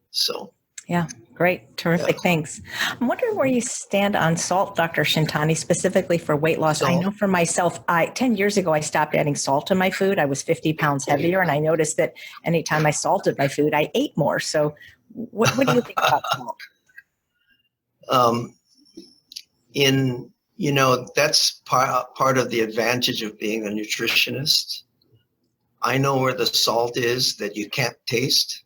So, yeah, great. Terrific. Yeah. Thanks. I'm wondering where you stand on salt, Dr. Shintani, specifically for weight loss. Salt. I know for myself, 10 years ago, I stopped adding salt to my food. I was 50 pounds heavier, and I noticed that anytime I salted my food, I ate more. So what do you think about salt? That's part of the advantage of being a nutritionist. I know where the salt is that you can't taste.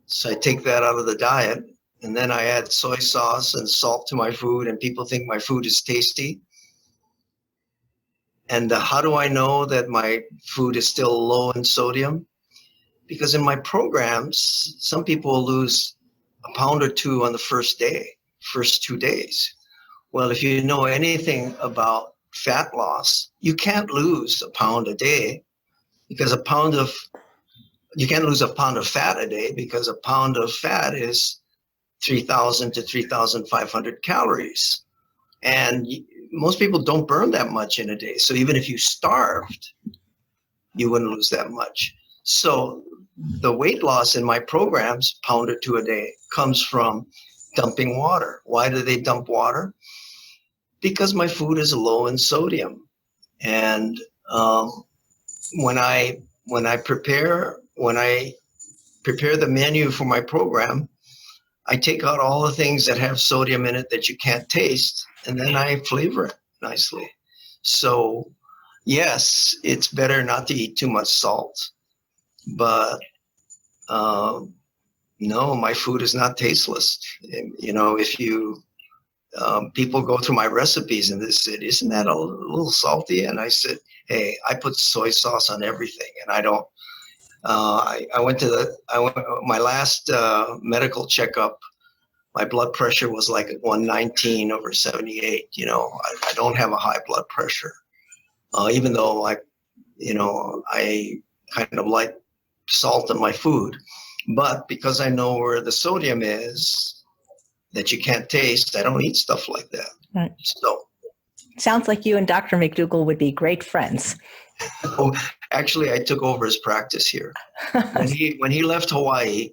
So I take that out of the diet, and then I add soy sauce and salt to my food, and people think my food is tasty. And how do I know that my food is still low in sodium? Because in my programs, some people will lose a pound or two on the first 2 days. Well, if you know anything about fat loss, you can't lose a pound a day, because you can't lose a pound of fat a day, because a pound of fat is 3,000 to 3,500 calories. And most people don't burn that much in a day. So even if you starved, you wouldn't lose that much. So the weight loss in my programs, pound or two a day, comes from dumping water. Why do they dump water? Because my food is low in sodium. And when I prepare the menu for my program, I take out all the things that have sodium in it that you can't taste, and then I flavor it nicely. So yes, it's better not to eat too much salt, but no, my food is not tasteless. If you people go through my recipes and they said, "Isn't that a little salty?" And I said, "Hey, I put soy sauce on everything, and I don't." My last medical checkup, my blood pressure was like 119 over 78. I don't have a high blood pressure, even though I kind of like salt in my food. But because I know where the sodium is that you can't taste, I don't eat stuff like that. Right. So, sounds like you and Dr. McDougall would be great friends. Oh, actually, I took over his practice here. When he left Hawaii,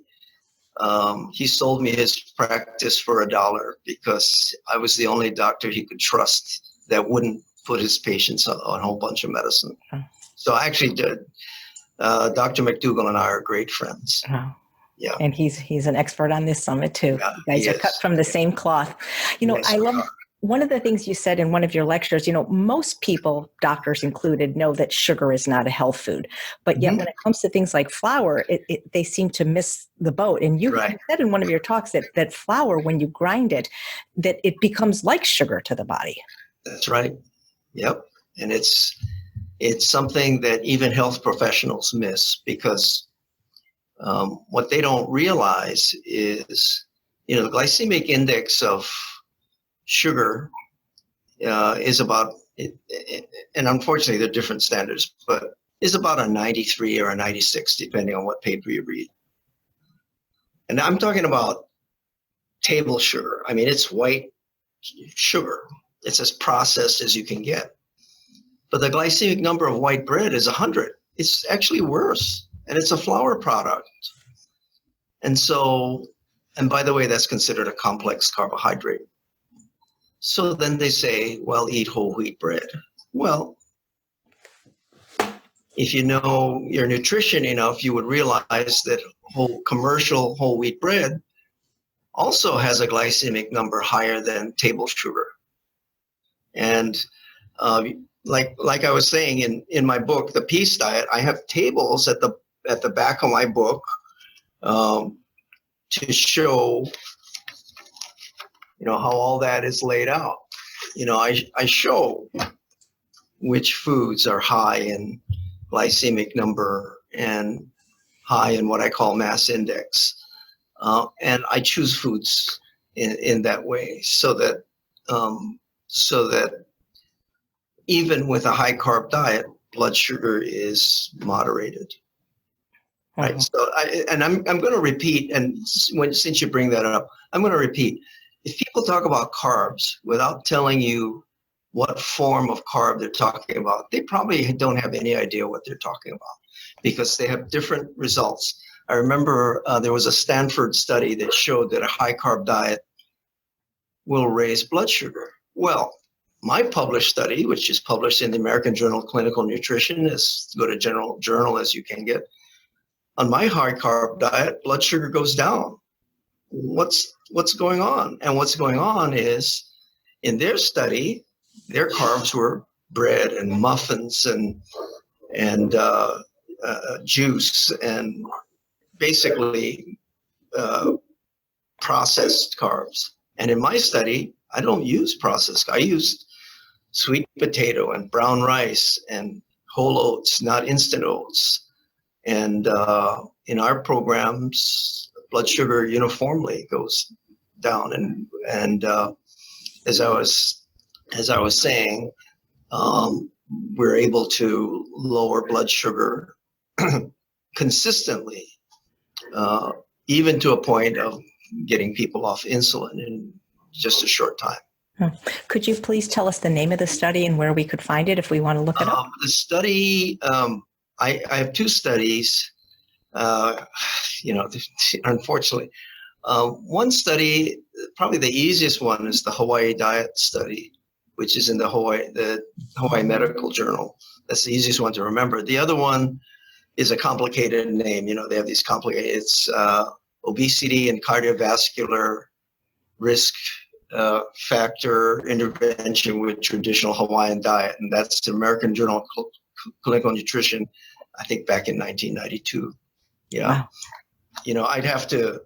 he sold me his practice for $1 because I was the only doctor he could trust that wouldn't put his patients on a whole bunch of medicine. So I actually did. Dr. McDougall and I are great friends. Wow. Yeah. And he's an expert on this summit too. Yeah, you guys are cut from the same cloth. Yes, I love one of the things you said in one of your lectures. Most people, doctors included, know that sugar is not a health food, but yet when it comes to things like flour, they seem to miss the boat. And you said in one of your talks that flour, when you grind it, that it becomes like sugar to the body. That's right. Yep. And it's something that even health professionals miss, because what they don't realize is, the glycemic index of sugar is about, and unfortunately they're different standards, but is about a 93 or a 96, depending on what paper you read. And I'm talking about table sugar. I mean, it's white sugar. It's as processed as you can get. But the glycemic number of white bread is 100. It's actually worse, and it's a flour product. And so, and by the way, that's considered a complex carbohydrate. So then they say, well, eat whole wheat bread. Well, if you know your nutrition enough, you would realize that commercial whole wheat bread also has a glycemic number higher than table sugar. And like I was saying in my book, The Peace Diet, I have tables at the back of my book to show, how all that is laid out. I show which foods are high in glycemic number and high in what I call mass index. And I choose foods in that way so that even with a high carb diet, blood sugar is moderated. Right. So I'm going to repeat, and since you bring that up, I'm going to repeat. If people talk about carbs without telling you what form of carb they're talking about, they probably don't have any idea what they're talking about because they have different results. I remember there was a Stanford study that showed that a high carb diet will raise blood sugar. Well, my published study, which is published in the American Journal of Clinical Nutrition, as good a journal as you can get, on my high carb diet, blood sugar goes down. What's going on? And what's going on is in their study, their carbs were bread and muffins and juice and basically processed carbs. And in my study, I don't use processed. I use sweet potato and brown rice and whole oats, not instant oats. And in our programs, blood sugar uniformly goes down. And as I was saying, we're able to lower blood sugar consistently, even to a point of getting people off insulin in just a short time. Could you please tell us the name of the study and where we could find it if we want to look it up? The study, I have two studies, unfortunately. One study, probably the easiest one, is the Hawaii Diet Study, which is in the Hawaii Medical Journal. That's the easiest one to remember. The other one is a complicated name. They have these complicated, it's obesity and cardiovascular risk factor intervention with traditional Hawaiian diet. And that's the American Journal of Clinical Nutrition, I think back in 1992. Yeah. Wow. I'd have to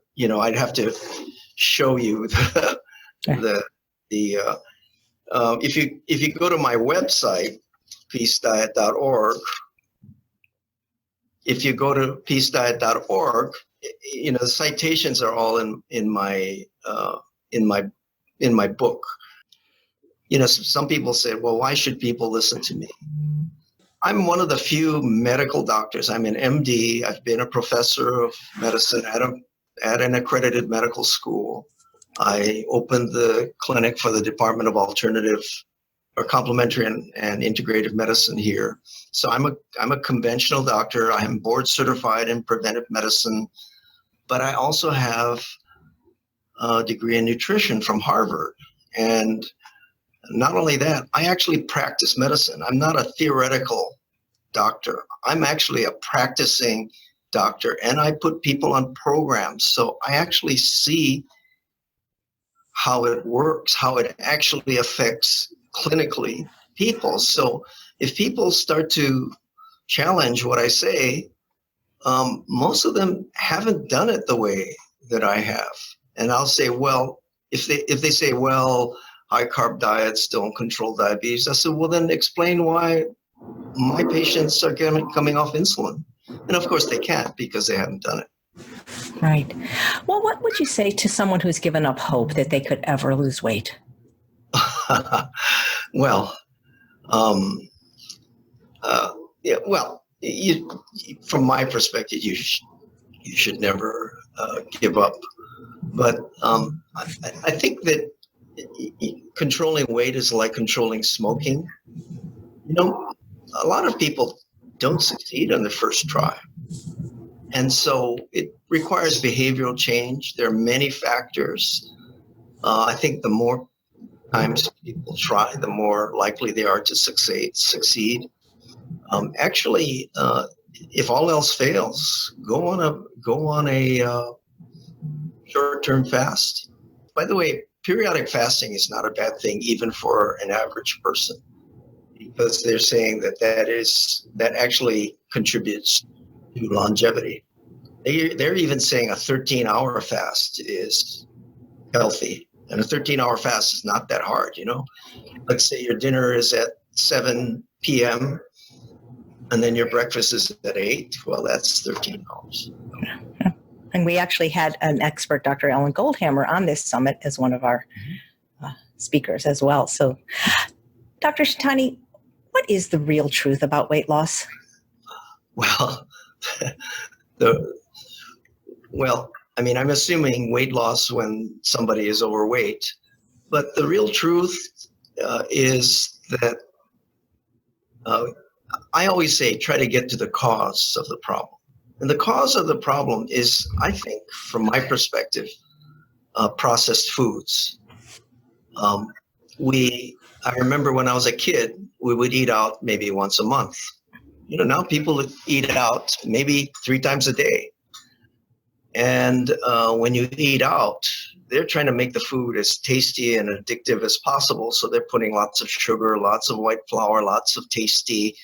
show you if you go to my website, peacediet.org, if you go to peacediet.org, the citations are all in my book. Some people say, well, why should people listen to me? I'm one of the few medical doctors. I'm an MD. I've been a professor of medicine at an accredited medical school. I opened the clinic for the Department of Alternative or Complementary and Integrative Medicine here. So I'm a conventional doctor. I am board certified in preventive medicine, but I also have a degree in nutrition from Harvard. And not only that, I actually practice medicine. I'm not a theoretical doctor. I'm actually a practicing doctor, and I put people on programs. So I actually see how it works, how it actually affects clinically people. So if people start to challenge what I say, most of them haven't done it the way that I have. And I'll say, well, if they say, well, high carb diets don't control diabetes, I said, well, then explain why my patients are coming off insulin. And of course they can't because they haven't done it. Right. Well, what would you say to someone who's given up hope that they could ever lose weight? Well, from my perspective, you should never give up. But I think that controlling weight is like controlling smoking. A lot of people don't succeed on the first try. And so it requires behavioral change. There are many factors. I think the more times people try, the more likely they are to succeed. Actually, if all else fails, go on a short-term fast. By the way, periodic fasting is not a bad thing, even for an average person, because they're saying that actually contributes to longevity. They're even saying a 13-hour fast is healthy, and a 13-hour fast is not that hard. Let's say your dinner is at 7 p.m. and then your breakfast is at 8. Well, that's 13 hours. And we actually had an expert, Dr. Ellen Goldhammer, on this summit as one of our speakers as well. So, Dr. Shintani, what is the real truth about weight loss? Well, I'm assuming weight loss when somebody is overweight, but the real truth is that I always say try to get to the cause of the problem. And the cause of the problem is, I think, from my perspective, processed foods. I remember when I was a kid, we would eat out maybe once a month. Now people eat out maybe 3 times a day. And when you eat out, they're trying to make the food as tasty and addictive as possible. So they're putting lots of sugar, lots of white flour, lots of tasty,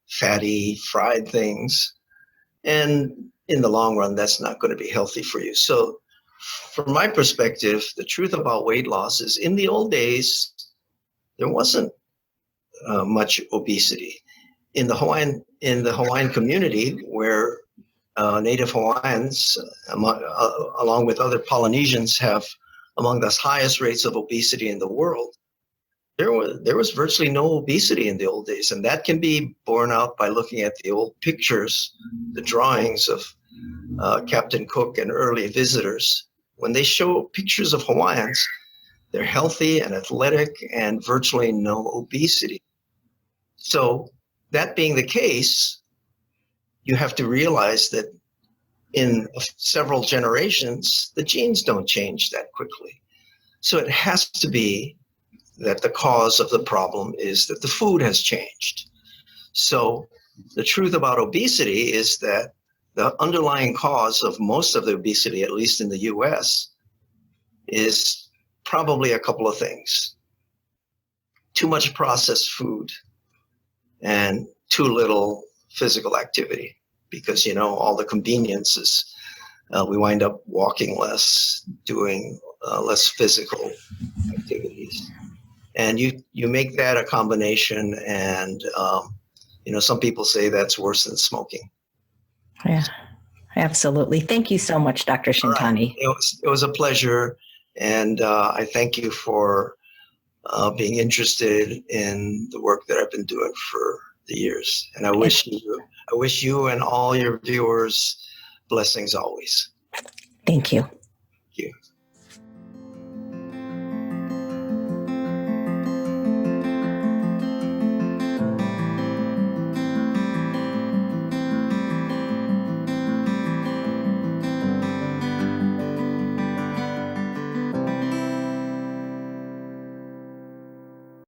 fatty, fried things. And in the long run, that's not going to be healthy for you. So from my perspective, the truth about weight loss is in the old days, there wasn't much obesity. In the Hawaiian community, where Native Hawaiians, along with other Polynesians, have among the highest rates of obesity in the world, there was virtually no obesity in the old days. And that can be borne out by looking at the old pictures, the drawings of Captain Cook and early visitors. When they show pictures of Hawaiians, they're healthy and athletic and virtually no obesity. So that being the case, you have to realize that in several generations, the genes don't change that quickly. So it has to be that the cause of the problem is that the food has changed. So the truth about obesity is that the underlying cause of most of the obesity, at least in the US, is probably a couple of things. Too much processed food and too little physical activity, because all the conveniences, we wind up walking less, doing less physical activities. And you make that a combination, and some people say that's worse than smoking. Yeah, absolutely. Thank you so much, Dr. Shintani. Right. It was a pleasure, and I thank you for being interested in the work that I've been doing for the years. And I wish you and all your viewers blessings always. Thank you. Thank you.